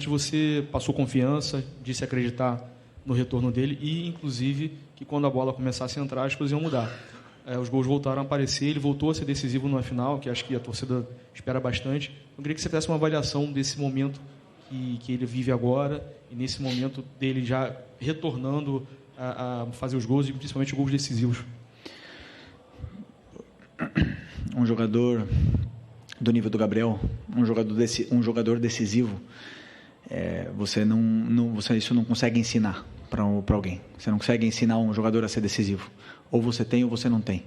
Você passou confiança, disse acreditar no retorno dele e, inclusive, que quando a bola começasse a entrar, as coisas iam mudar. Os gols voltaram a aparecer, ele voltou a ser decisivo numa final, que acho que a torcida espera bastante. Eu queria que você fizesse uma avaliação desse momento que ele vive agora e nesse momento dele já retornando a fazer os gols e principalmente gols decisivos. Um jogador do nível do Gabriel, um jogador decisivo, isso não consegue ensinar para alguém. Você não consegue ensinar um jogador a ser decisivo. Ou você tem ou você não tem.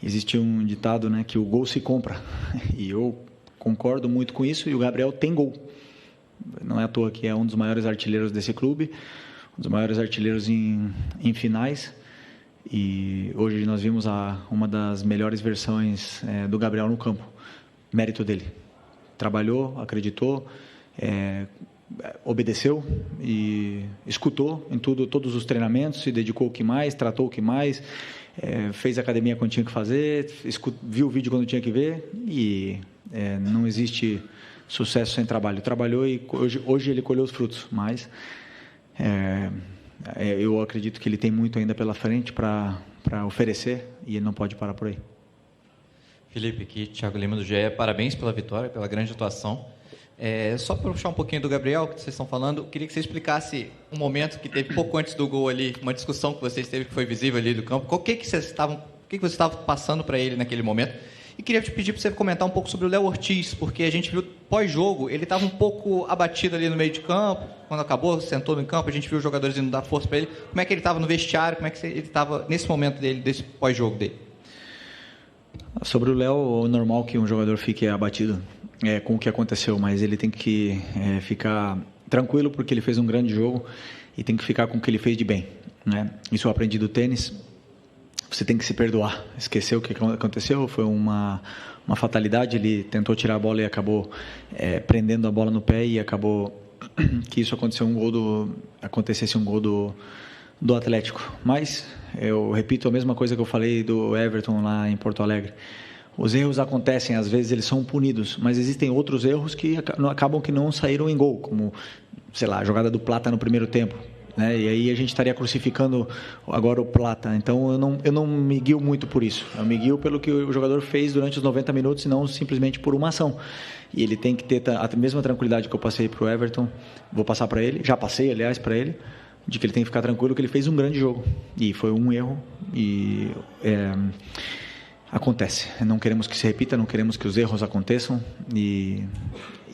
Existe um ditado, né, que o gol se compra. E eu concordo muito com isso. E o Gabriel tem gol. Não é à toa que é um dos maiores artilheiros desse clube, um dos maiores artilheiros em finais. E hoje nós vimos uma das melhores versões do Gabriel no campo. Mérito dele. Trabalhou, acreditou, obedeceu e escutou em todos os treinamentos, se dedicou o que mais, tratou o que mais, fez academia quando tinha que fazer, viu o vídeo quando tinha que ver e não existe sucesso sem trabalho. Trabalhou e hoje ele colheu os frutos, mas eu acredito que ele tem muito ainda pela frente para oferecer e ele não pode parar por aí. Felipe, aqui, Thiago Lima do GE, parabéns pela vitória, pela grande atuação. Só para puxar um pouquinho do Gabriel, que vocês estão falando, queria que você explicasse um momento que teve pouco antes do gol ali, uma discussão que vocês teve que foi visível ali do campo. O que você estava passando para ele naquele momento? E queria te pedir para você comentar um pouco sobre o Léo Ortiz, porque a gente viu pós-jogo, ele estava um pouco abatido ali no meio de campo, quando acabou, sentou no campo, a gente viu os jogadores indo dar força para ele. Como é que ele estava no vestiário, como é que ele estava nesse momento dele, desse pós-jogo dele? Sobre o Léo, é normal que um jogador fique abatido com o que aconteceu, mas ele tem que ficar tranquilo porque ele fez um grande jogo e tem que ficar com o que ele fez de bem, né? Isso eu aprendi do tênis. Você tem que se perdoar. Esquecer o que aconteceu, foi uma fatalidade. Ele tentou tirar a bola e acabou prendendo a bola no pé e acabou que isso acontecesse um gol do Atlético. Mas eu repito a mesma coisa que eu falei do Everton lá em Porto Alegre. Os erros acontecem, às vezes eles são punidos, mas existem outros erros que acabam que não saíram em gol, como, sei lá, a jogada do Plata no primeiro tempo, né? E aí a gente estaria crucificando agora o Plata. Então eu não me guio muito por isso. Eu me guio pelo que o jogador fez durante os 90 minutos e não simplesmente por uma ação. E ele tem que ter a mesma tranquilidade que eu passei para o Everton, vou passar para ele, já passei, aliás, para ele, de que ele tem que ficar tranquilo, que ele fez um grande jogo. E foi um erro e acontece. Não queremos que se repita, não queremos que os erros aconteçam e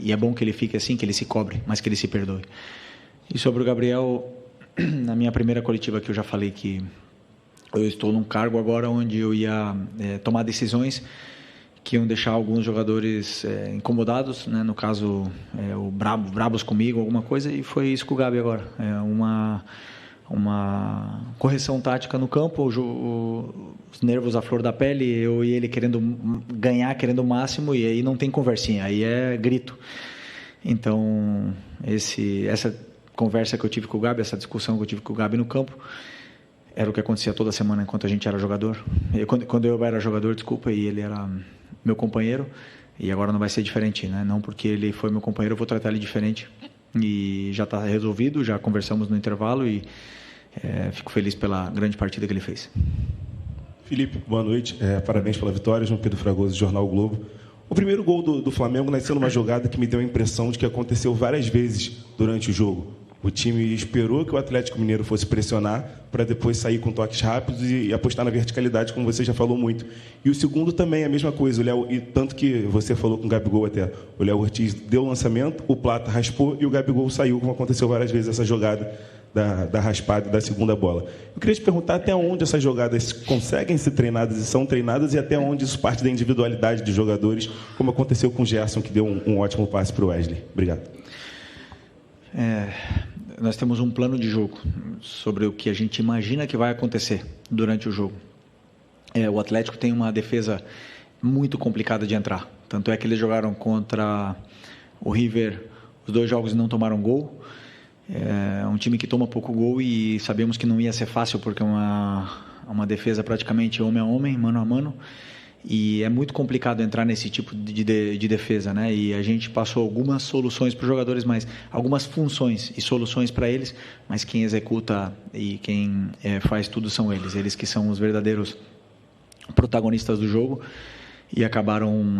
é bom que ele fique assim, que ele se cobre, mas que ele se perdoe. E sobre o Gabriel, na minha primeira coletiva que eu já falei que eu estou num cargo agora onde eu ia tomar decisões que iam deixar alguns jogadores incomodados, né? No caso, brabos comigo, alguma coisa, e foi isso com o Gabi agora. Uma correção tática no campo, os nervos à flor da pele, eu e ele querendo ganhar, querendo o máximo, e aí não tem conversinha, aí é grito. Então, essa conversa que eu tive com o Gabi, essa discussão que eu tive com o Gabi no campo, era o que acontecia toda semana enquanto a gente era jogador. Quando eu era jogador, desculpa, e ele era meu companheiro, e agora não vai ser diferente, né? Não porque ele foi meu companheiro, eu vou tratar ele diferente. E já está resolvido, já conversamos no intervalo e fico feliz pela grande partida que ele fez. Felipe, boa noite. Parabéns pela vitória. João Pedro Fragoso, Jornal o Globo. O primeiro gol do Flamengo nasceu numa jogada que me deu a impressão de que aconteceu várias vezes durante o jogo. O time esperou que o Atlético Mineiro fosse pressionar para depois sair com toques rápidos e apostar na verticalidade, como você já falou muito. E o segundo também é a mesma coisa. E tanto que você falou com o Gabigol até. O Léo Ortiz deu o lançamento, o Plata raspou e o Gabigol saiu, como aconteceu várias vezes essa jogada da raspada e da segunda bola. Eu queria te perguntar até onde essas jogadas conseguem ser treinadas e são treinadas e até onde isso parte da individualidade dos jogadores, como aconteceu com o Gerson, que deu um ótimo passe para o Wesley. Obrigado. Nós temos um plano de jogo sobre o que a gente imagina que vai acontecer durante o jogo. O Atlético tem uma defesa muito complicada de entrar. Tanto é que eles jogaram contra o River, os 2 jogos e não tomaram gol. É um time que toma pouco gol e sabemos que não ia ser fácil porque é uma defesa praticamente homem a homem, mano a mano. E é muito complicado entrar nesse tipo de defesa, né? E a gente passou algumas soluções para os jogadores, mas algumas funções e soluções para eles, mas quem executa e quem faz tudo são eles que são os verdadeiros protagonistas do jogo e acabaram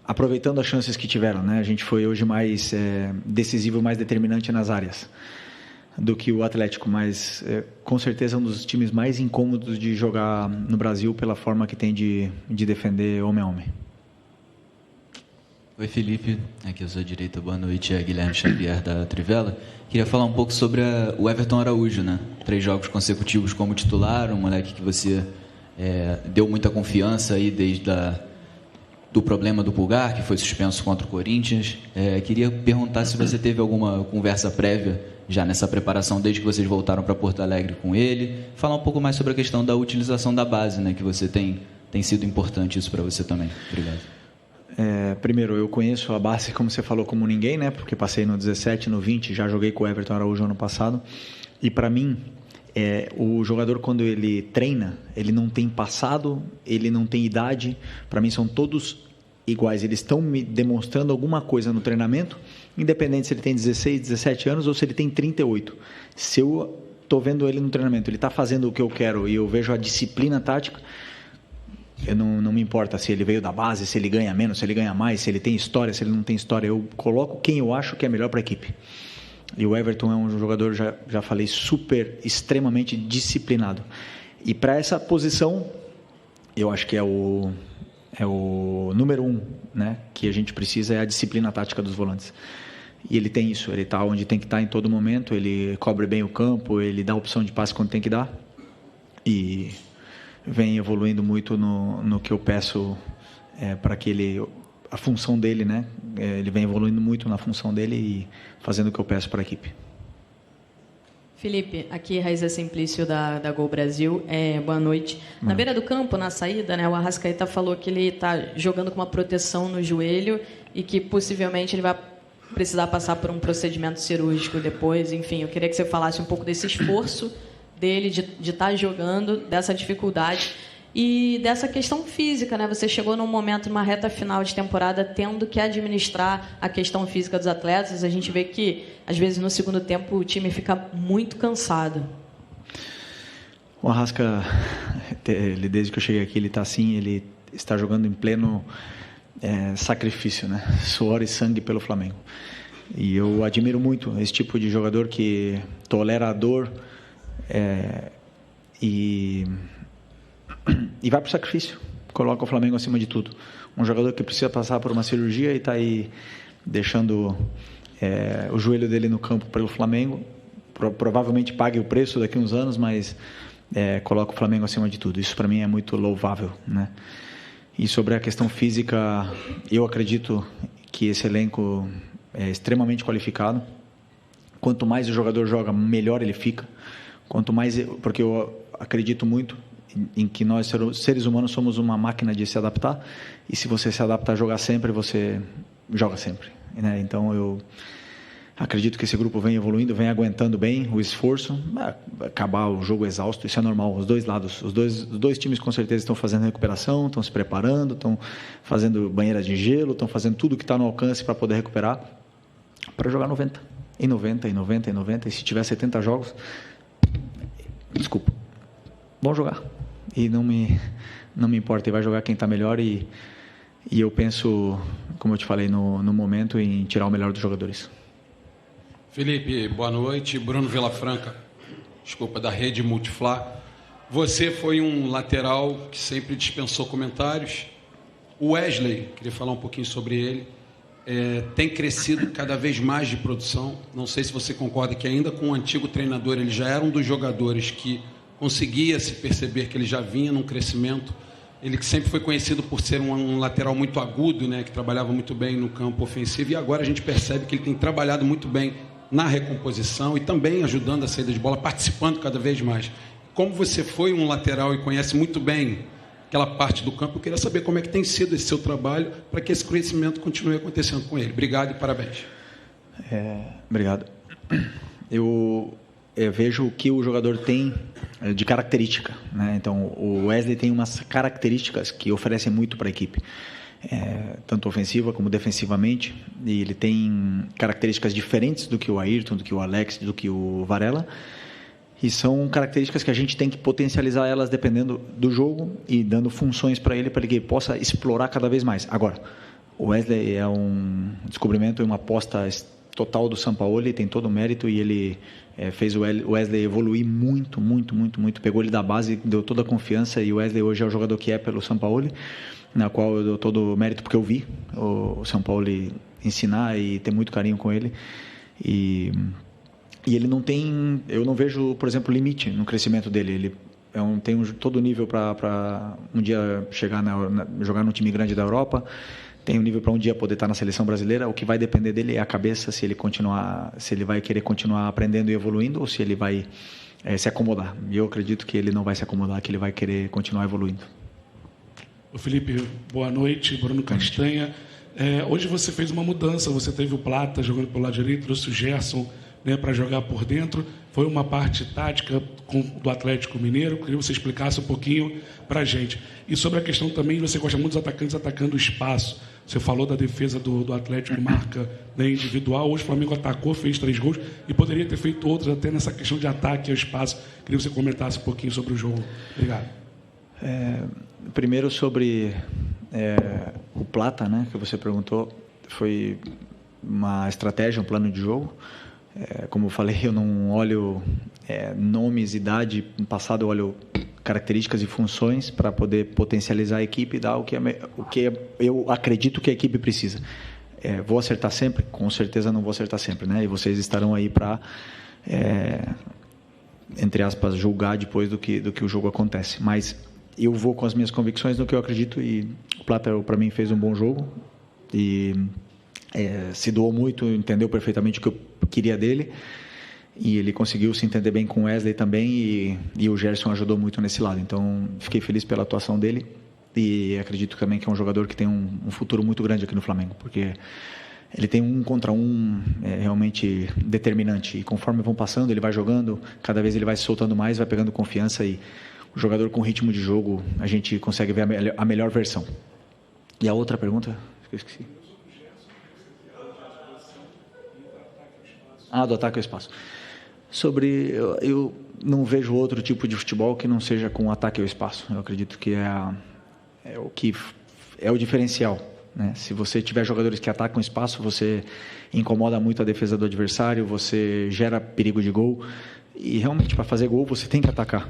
aproveitando as chances que tiveram, né? A gente foi hoje mais decisivo, mais determinante nas áreas do que o Atlético, mas com certeza é um dos times mais incômodos de jogar no Brasil pela forma que tem de defender homem a homem. Oi, Felipe, aqui à sua direita, boa noite, é Guilherme Xavier da Trivela. Queria falar um pouco sobre o Everton Araújo, né? 3 jogos consecutivos como titular, um moleque que você deu muita confiança aí desde do problema do pulgar, que foi suspenso contra o Corinthians. Queria perguntar se você teve alguma conversa prévia já nessa preparação, desde que vocês voltaram para Porto Alegre com ele. Falar um pouco mais sobre a questão da utilização da base, né, que você tem sido importante isso para você também. Obrigado. Primeiro, eu conheço a base, como você falou, como ninguém, né, porque passei no 17, no 20, já joguei com o Everton Araújo ano passado. E para mim, o jogador, quando ele treina, ele não tem passado, ele não tem idade. Para mim, são todos iguais. Eles estão me demonstrando alguma coisa no treinamento, independente se ele tem 16, 17 anos ou se ele tem 38. Se eu estou vendo ele no treinamento, ele está fazendo o que eu quero e eu vejo a disciplina tática, eu não me importa se ele veio da base, se ele ganha menos, se ele ganha mais, se ele tem história, se ele não tem história. Eu coloco quem eu acho que é melhor para a equipe. E o Everton é um jogador, já falei, extremamente disciplinado. E para essa posição, eu acho que é o número 1, né, que a gente precisa, é a disciplina tática dos volantes. E ele tem isso, ele está onde tem que estar em todo momento, ele cobre bem o campo, ele dá opção de passe quando tem que dar e vem evoluindo muito no que eu peço para que a função dele, né, ele vem evoluindo muito na função dele e fazendo o que eu peço para a equipe. Felipe, aqui Raíza Simplício da Gol Brasil. Boa noite. Na beira do campo, na saída, né, o Arrascaeta falou que ele está jogando com uma proteção no joelho e que possivelmente ele vai precisar passar por um procedimento cirúrgico depois. Enfim, eu queria que você falasse um pouco desse esforço dele de estar jogando, dessa dificuldade e dessa questão física, né? Você chegou num momento, numa reta final de temporada, tendo que administrar a questão física dos atletas. A gente vê que, às vezes, no segundo tempo, o time fica muito cansado. O Arrasca, desde que eu cheguei aqui, ele está assim, ele está jogando em pleno sacrifício, né? Suor e sangue pelo Flamengo. E eu admiro muito esse tipo de jogador que tolera a dor e vai para o sacrifício, coloca o Flamengo acima de tudo. Um jogador que precisa passar por uma cirurgia e está aí deixando o joelho dele no campo pelo Flamengo, provavelmente pague o preço daqui a uns anos, mas coloca o Flamengo acima de tudo. Isso para mim é muito louvável, né? E sobre a questão física, eu acredito que esse elenco é extremamente qualificado. Quanto mais o jogador joga, melhor ele fica. Quanto mais, porque eu acredito muito em que nós, seres humanos, somos uma máquina de se adaptar, e se você se adapta a jogar sempre, você joga sempre, né? Então eu acredito que esse grupo vem evoluindo, vem aguentando bem o esforço. Acabar o jogo exausto, isso é normal, os dois lados, os dois times com certeza estão fazendo recuperação, estão se preparando, estão fazendo banheiras de gelo, estão fazendo tudo que está no alcance para poder recuperar, para jogar 90, e 90, e 90, e 90, e se tiver 70 jogos, desculpa, vão jogar. E não me importa, e vai jogar quem está melhor, e eu penso, como eu te falei, no momento, em tirar o melhor dos jogadores. Felipe, boa noite. Bruno Vilafranca, da Rede Multiflá. Você foi um lateral que sempre dispensou comentários. O Wesley, queria falar um pouquinho sobre ele, tem crescido cada vez mais de produção. Não sei se você concorda que ainda com o antigo treinador ele já era um dos jogadores que conseguia se perceber que ele já vinha num crescimento. Ele que sempre foi conhecido por ser um lateral muito agudo, né, que trabalhava muito bem no campo ofensivo, e agora a gente percebe que ele tem trabalhado muito bem na recomposição e também ajudando a saída de bola, participando cada vez mais. Como você foi um lateral e conhece muito bem aquela parte do campo, eu queria saber como é que tem sido esse seu trabalho para que esse crescimento continue acontecendo com ele. Obrigado e parabéns. Obrigado. Eu vejo o que o jogador tem de característica, né? Então, o Wesley tem umas características que oferecem muito para a equipe, tanto ofensiva como defensivamente, e ele tem características diferentes do que o Ayrton, do que o Alex, do que o Varela, e são características que a gente tem que potencializar elas dependendo do jogo e dando funções para ele que ele possa explorar cada vez mais. Agora, o Wesley é um descobrimento e uma aposta total do Sampaoli, tem todo o mérito, e ele fez o Wesley evoluir muito, pegou ele da base, deu toda a confiança, e o Wesley hoje é o jogador que é pelo Sampaoli, na qual eu dou todo o mérito porque eu vi o Sampaoli ensinar e ter muito carinho com ele, e ele não tem, eu não vejo, por exemplo, limite no crescimento dele. Ele tem todo o nível para um dia chegar jogar num time grande da Europa, tem um nível para um dia poder estar na seleção brasileira. O que vai depender dele é a cabeça, se ele vai querer continuar aprendendo e evoluindo, ou se ele vai se acomodar. E eu acredito que ele não vai se acomodar, que ele vai querer continuar evoluindo. Ô Felipe, boa noite. Bruno Castanha. Hoje você fez uma mudança, você teve o Plata jogando pelo lado direito, trouxe o Gerson, né, para jogar por dentro. Foi uma parte tática do Atlético Mineiro. Queria que você explicasse um pouquinho para a gente. E sobre a questão também, você gosta muito dos atacantes atacando o espaço. Você falou da defesa do Atlético, marca, né, individual. Hoje o Flamengo atacou, fez 3 gols e poderia ter feito outros até nessa questão de ataque ao espaço. Queria que você comentasse um pouquinho sobre o jogo. Obrigado. Primeiro sobre o Plata, né, que você perguntou. Foi uma estratégia, um plano de jogo. Como eu falei, eu não olho nomes, idade, no passado eu olho características e funções para poder potencializar a equipe e dar o que eu acredito que a equipe precisa. Vou acertar sempre? Com certeza não vou acertar sempre, né? E vocês estarão aí para, entre aspas, julgar depois do que o jogo acontece. Mas eu vou com as minhas convicções no que eu acredito, e o Plata, para mim, fez um bom jogo e se doou muito, entendeu perfeitamente o que eu queria dele, e ele conseguiu se entender bem com o Wesley também, e o Gerson ajudou muito nesse lado. Então fiquei feliz pela atuação dele, e acredito também que é um jogador que tem um futuro muito grande aqui no Flamengo, porque ele tem 1 contra 1 realmente determinante, e conforme vão passando, ele vai jogando, cada vez ele vai se soltando mais, vai pegando confiança, e o jogador com ritmo de jogo, a gente consegue ver a melhor versão. E a outra pergunta? Eu esqueci. Do ataque ao espaço. Eu não vejo outro tipo de futebol que não seja com ataque ao espaço. Eu acredito que é o diferencial, né? Se você tiver jogadores que atacam o espaço, você incomoda muito a defesa do adversário, você gera perigo de gol, e realmente para fazer gol você tem que atacar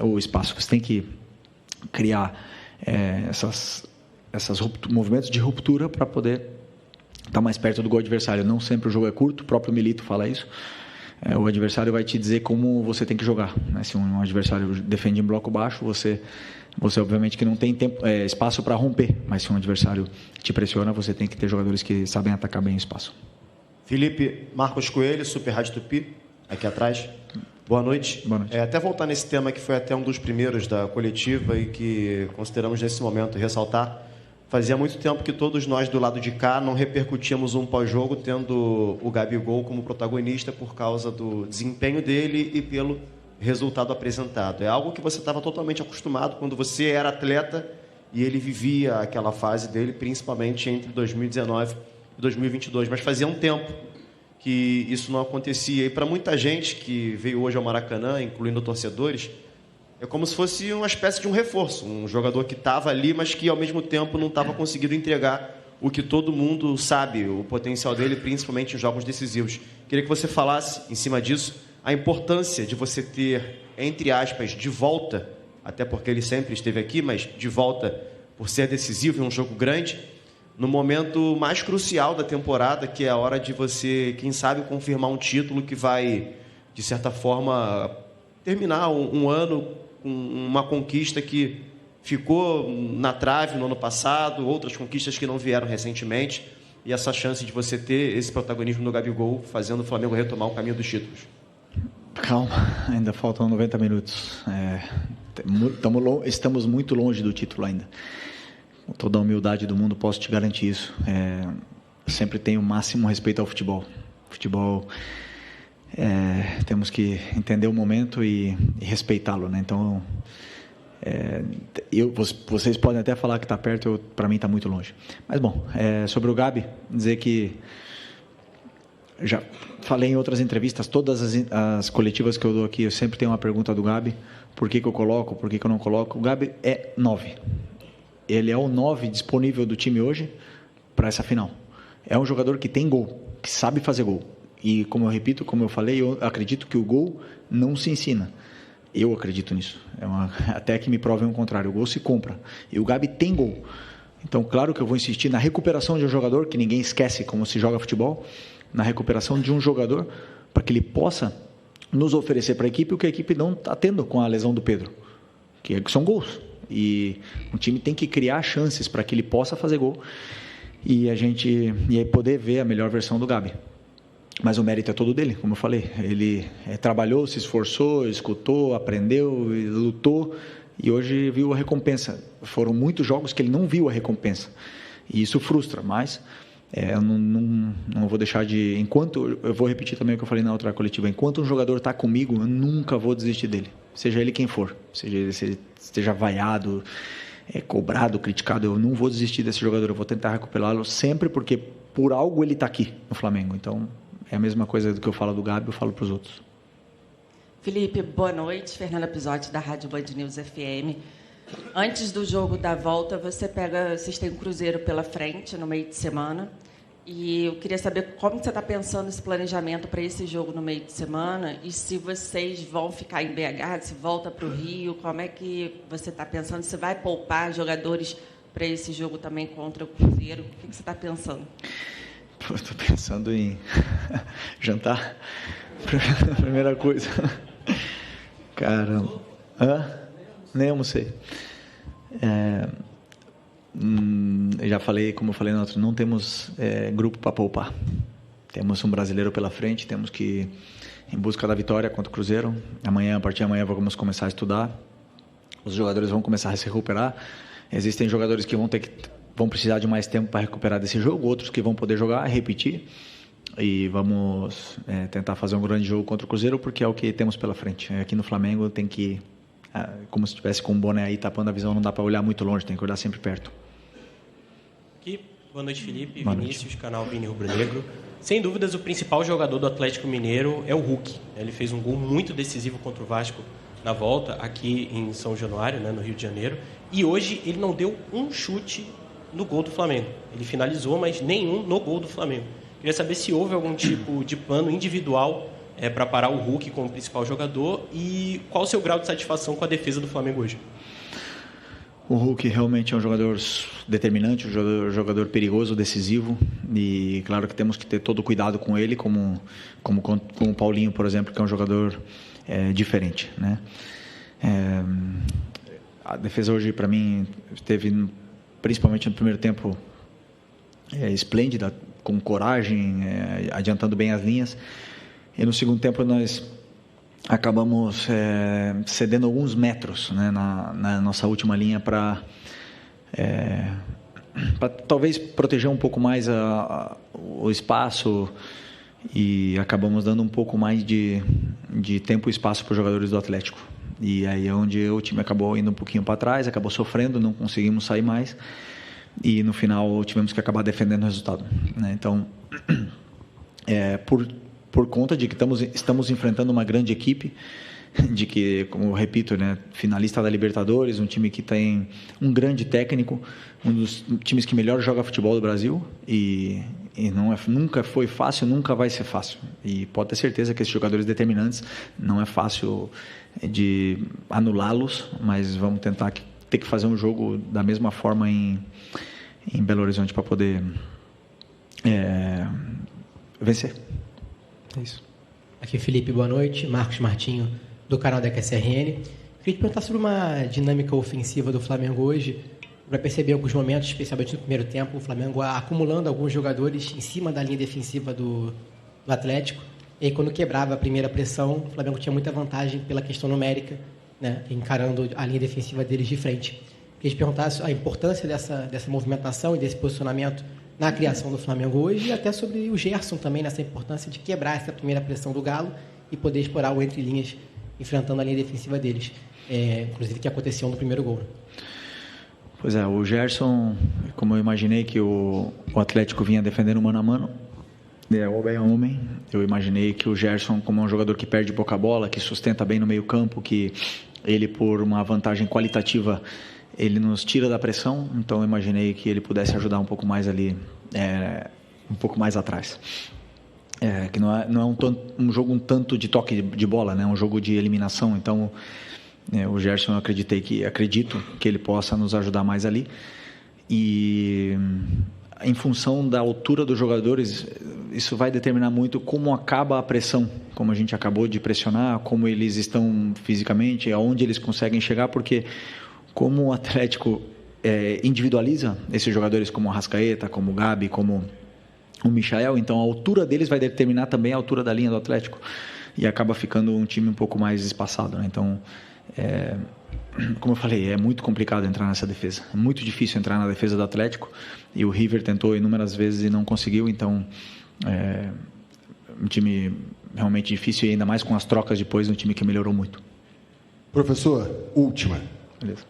o espaço, você tem que criar esses movimentos de ruptura para poder estar mais perto do gol adversário. Não sempre o jogo é curto, o próprio Milito fala isso. O adversário vai te dizer como você tem que jogar, né? Se um adversário defende em bloco baixo, você obviamente que não tem espaço para romper, mas se um adversário te pressiona, você tem que ter jogadores que sabem atacar bem o espaço. Felipe, Marcos Coelho, Super Rádio Tupi, aqui atrás. Boa noite. Boa noite. Até voltar nesse tema que foi até um dos primeiros da coletiva e que consideramos nesse momento ressaltar. Fazia muito tempo que todos nós do lado de cá não repercutíamos um pós-jogo tendo o Gabigol como protagonista por causa do desempenho dele e pelo resultado apresentado. É algo que você estava totalmente acostumado quando você era atleta e ele vivia aquela fase dele, principalmente entre 2019 e 2022. Mas fazia um tempo que isso não acontecia. E para muita gente que veio hoje ao Maracanã, incluindo torcedores, é como se fosse uma espécie de um reforço, um jogador que estava ali, mas que ao mesmo tempo não estava conseguindo entregar o que todo mundo sabe, o potencial dele, principalmente em jogos decisivos. Queria que você falasse, em cima disso, a importância de você ter, entre aspas, de volta, até porque ele sempre esteve aqui, mas de volta por ser decisivo em um jogo grande, no momento mais crucial da temporada, que é a hora de você, quem sabe, confirmar um título que vai, de certa forma, terminar um ano com uma conquista que ficou na trave no ano passado, outras conquistas que não vieram recentemente, e essa chance de você ter esse protagonismo no Gabigol, fazendo o Flamengo retomar o caminho dos títulos. Calma, ainda faltam 90 minutos. Estamos muito longe do título ainda. Com toda a humildade do mundo, posso te garantir isso. Sempre tenho o máximo respeito ao futebol. Futebol temos que entender o momento e respeitá-lo, né? Então, vocês podem até falar que está perto, para mim está muito longe. Mas, bom, sobre o Gabi, dizer que já falei em outras entrevistas, todas as coletivas que eu dou aqui, eu sempre tenho uma pergunta do Gabi, por que eu coloco, por que eu não coloco. O Gabi é 9. Ele é o 9 disponível do time hoje para essa final. É um jogador que tem gol, que sabe fazer gol. E, como eu repito, como eu falei, eu acredito que o gol não se ensina. Eu acredito nisso. Até que me provem o contrário. O gol se compra. E o Gabi tem gol. Então, claro que eu vou insistir na recuperação de um jogador, que ninguém esquece como se joga futebol, na recuperação de um jogador, para que ele possa nos oferecer para a equipe o que a equipe não está tendo com a lesão do Pedro, que são gols. E o time tem que criar chances para que ele possa fazer gol e aí poder ver a melhor versão do Gabi. Mas o mérito é todo dele, como eu falei. Ele trabalhou, se esforçou, escutou, aprendeu, lutou e hoje viu a recompensa. Foram muitos jogos que ele não viu a recompensa. E isso frustra, mas eu não vou deixar de... Eu vou repetir também o que eu falei na outra coletiva. Enquanto um jogador está comigo, eu nunca vou desistir dele. Seja ele quem for. Seja ele esteja vaiado, cobrado, criticado, eu não vou desistir desse jogador. Eu vou tentar recuperá-lo sempre, porque por algo ele está aqui no Flamengo. Então... é a mesma coisa do que eu falo do Gabi, eu falo para os outros. Felipe, boa noite. Fernanda Pisotti, da Rádio Band News FM. Antes do jogo da volta, vocês têm um Cruzeiro pela frente, no meio de semana. E eu queria saber como você está pensando esse planejamento para esse jogo no meio de semana e se vocês vão ficar em BH, se volta para o Rio, como é que você está pensando? Você vai poupar jogadores para esse jogo também contra o Cruzeiro? O que você está pensando? Estou pensando em jantar. Primeira coisa. Caramba. Nem almocei. Eu já falei, como eu falei na outra, não temos grupo para poupar. Temos um brasileiro pela frente, temos que ir em busca da vitória contra o Cruzeiro. A partir de amanhã vamos começar a estudar. Os jogadores vão começar a se recuperar. Existem jogadores que vão precisar de mais tempo para recuperar desse jogo, outros que vão poder jogar, repetir, e vamos tentar fazer um grande jogo contra o Cruzeiro, porque é o que temos pela frente. Aqui no Flamengo tem que, como se estivesse com um boné aí tapando a visão, não dá para olhar muito longe, tem que olhar sempre perto. Boa noite, Felipe. Boa Vinícius, noite. canal Vini Rubro Negro. Sem dúvidas, o principal jogador do Atlético Mineiro é o Hulk. Ele fez um gol muito decisivo contra o Vasco na volta, aqui em São Januário, né, no Rio de Janeiro, e hoje ele não deu um chute no gol do Flamengo. Ele finalizou, mas nenhum no gol do Flamengo. Queria saber se houve algum tipo de plano individual para parar o Hulk como principal jogador e qual o seu grau de satisfação com a defesa do Flamengo hoje. O Hulk realmente é um jogador determinante, um jogador perigoso, decisivo, e claro que temos que ter todo o cuidado com ele, como com o Paulinho, por exemplo, que é um jogador diferente, né? A defesa hoje, para mim, esteve, principalmente no primeiro tempo, esplêndida, com coragem, adiantando bem as linhas. E no segundo tempo nós acabamos cedendo alguns metros, né, na nossa última linha para talvez proteger um pouco mais o espaço, e acabamos dando um pouco mais de tempo e espaço para os jogadores do Atlético. E aí é onde o time acabou indo um pouquinho para trás, acabou sofrendo, não conseguimos sair mais, e no final tivemos que acabar defendendo o resultado, né? Então, por conta de que estamos enfrentando uma grande equipe, de que, como eu repito, né, finalista da Libertadores, um time que tem um grande técnico, um dos times que melhor joga futebol do Brasil, e nunca foi fácil, nunca vai ser fácil. E pode ter certeza que esses jogadores determinantes não é fácil de anulá-los, mas vamos tentar ter que fazer um jogo da mesma forma em Belo Horizonte para poder vencer. É isso. Aqui, Felipe, boa noite. Marcos Martinho, do canal da QSRN. Queria te perguntar sobre uma dinâmica ofensiva do Flamengo hoje. Vai perceber alguns momentos, especialmente no primeiro tempo, o Flamengo acumulando alguns jogadores em cima da linha defensiva do Atlético. E aí, quando quebrava a primeira pressão, o Flamengo tinha muita vantagem pela questão numérica, né, encarando a linha defensiva deles de frente. Queria te perguntar a importância dessa movimentação e desse posicionamento na criação do Flamengo hoje, e até sobre o Gerson também, nessa importância de quebrar essa primeira pressão do Galo e poder explorar o entre linhas, enfrentando a linha defensiva deles. Inclusive que aconteceu no primeiro gol. Pois é, o Gerson, como eu imaginei que o Atlético vinha defendendo mano a mano, homem a homem, eu imaginei que o Gerson, como um jogador que perde pouca bola, que sustenta bem no meio campo, que ele, por uma vantagem qualitativa, ele nos tira da pressão, então eu imaginei que ele pudesse ajudar um pouco mais ali, um pouco mais atrás. Que não é um jogo um tanto de toque de bola, né? Um jogo de eliminação, então o Gerson, eu acredito que ele possa nos ajudar mais ali. E em função da altura dos jogadores, isso vai determinar muito como acaba a pressão, como a gente acabou de pressionar, como eles estão fisicamente, aonde eles conseguem chegar, porque como o Atlético individualiza esses jogadores como o Arrascaeta, como o Gabi, como o Michael, então a altura deles vai determinar também a altura da linha do Atlético e acaba ficando um time um pouco mais espaçado, né? Então, como eu falei, é muito complicado entrar nessa defesa, é muito difícil entrar na defesa do Atlético, e o River tentou inúmeras vezes e não conseguiu, então um time realmente difícil, e ainda mais com as trocas depois, um time que melhorou muito. Professor, última. Beleza.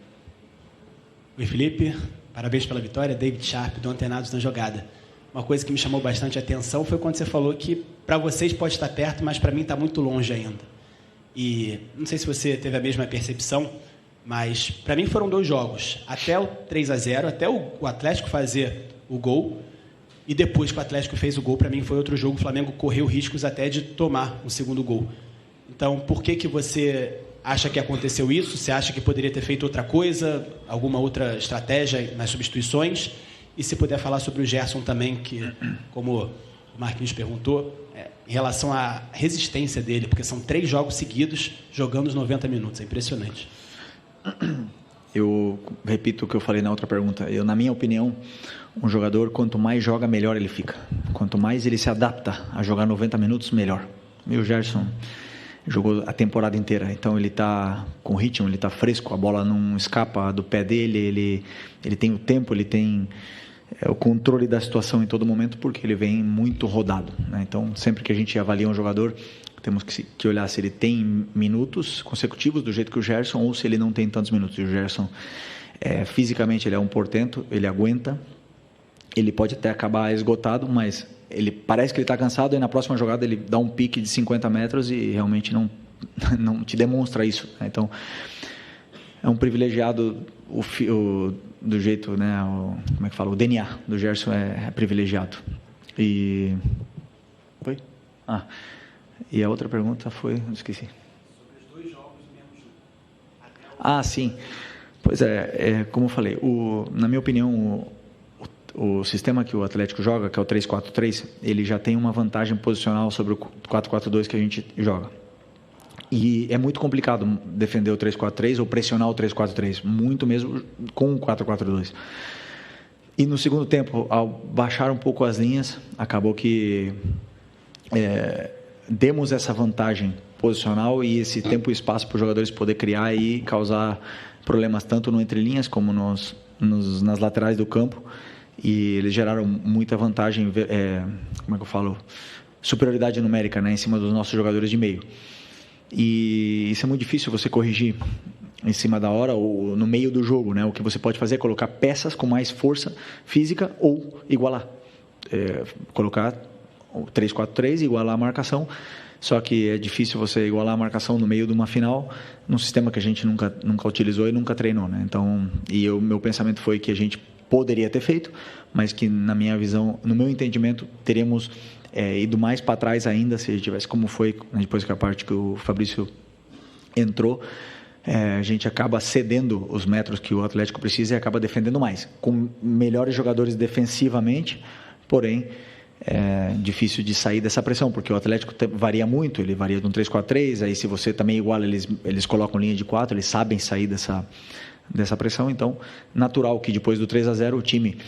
Oi, Felipe, parabéns pela vitória. David Sharp, do Antenados na Jogada. Uma coisa que me chamou bastante a atenção foi quando você falou que para vocês pode estar perto, mas para mim está muito longe ainda. E não sei se você teve a mesma percepção, mas para mim foram 2 jogos. Até o 3-0, até o Atlético fazer o gol, e depois que o Atlético fez o gol, para mim foi outro jogo. O Flamengo correu riscos até de tomar um segundo gol. Então, por que você acha que aconteceu isso? Você acha que poderia ter feito outra coisa, alguma outra estratégia nas substituições? E se puder falar sobre o Gerson também, que, como o Marquinhos perguntou, em relação à resistência dele, porque são 3 jogos seguidos jogando os 90 minutos. É impressionante. Eu repito o que eu falei na outra pergunta. Na minha opinião, um jogador, quanto mais joga, melhor ele fica. Quanto mais ele se adapta a jogar 90 minutos, melhor. E o Gerson jogou a temporada inteira, então ele está com ritmo, ele está fresco, a bola não escapa do pé dele, ele tem o tempo, ele tem o controle da situação em todo momento, porque ele vem muito rodado, né? Então, sempre que a gente avalia um jogador, temos que olhar se ele tem minutos consecutivos, do jeito que o Gerson, ou se ele não tem tantos minutos. E o Gerson, fisicamente, ele é um portento, ele aguenta, ele pode até acabar esgotado, mas ele parece que ele está cansado, e na próxima jogada ele dá um pique de 50 metros e realmente não te demonstra isso, né? Então, é um privilegiado do jeito, né? Como é que fala? O DNA do Gerson é privilegiado. E... Foi? E a outra pergunta foi... Esqueci. Sobre os 2 jogos mesmo. Sim. Pois como eu falei, na minha opinião, o sistema que o Atlético joga, que é o 3-4-3, ele já tem uma vantagem posicional sobre o 4-4-2 que a gente joga. E é muito complicado defender o 3-4-3 ou pressionar o 3-4-3, muito mesmo com o 4-4-2. E no segundo tempo, ao baixar um pouco as linhas, acabou que demos essa vantagem posicional e esse tempo e espaço para os jogadores poder criar e causar problemas tanto no entrelinhas como nas laterais do campo. E eles geraram muita vantagem, como é que eu falo? Superioridade numérica, né, em cima dos nossos jogadores de meio. E isso é muito difícil você corrigir em cima da hora ou no meio do jogo, né? O que você pode fazer é colocar peças com mais força física ou igualar. Colocar o 3-4-3, igualar a marcação. Só que é difícil você igualar a marcação no meio de uma final, num sistema que a gente nunca utilizou e nunca treinou, né? Então, o meu pensamento foi que a gente poderia ter feito, mas que, na minha visão, no meu entendimento, teríamos ido mais para trás ainda, se tivesse como foi, depois que a parte que o Fabrício entrou, a gente acaba cedendo os metros que o Atlético precisa e acaba defendendo mais, com melhores jogadores defensivamente, porém, é difícil de sair dessa pressão, porque o Atlético varia muito, ele varia de um 3-4-3, aí se você também iguala, eles colocam linha de 4, eles sabem sair dessa pressão, então natural que depois do 3-0 o time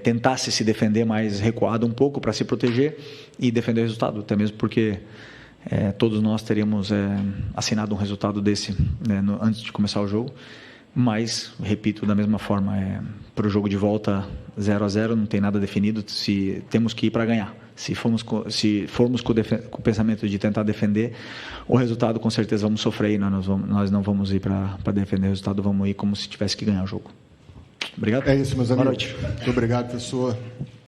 tentasse se defender mais recuado um pouco para se proteger e defender o resultado, até mesmo porque todos nós teríamos assinado um resultado desse, né, antes de começar o jogo, Mas, repito, da mesma forma, para o jogo de volta 0-0, não tem nada definido, se temos que ir para ganhar. Se formos com o pensamento de tentar defender, o resultado com certeza vamos sofrer e nós não vamos ir para defender o resultado, vamos ir como se tivesse que ganhar o jogo. Obrigado. É isso, meus amigos. Boa noite. Muito obrigado, professor.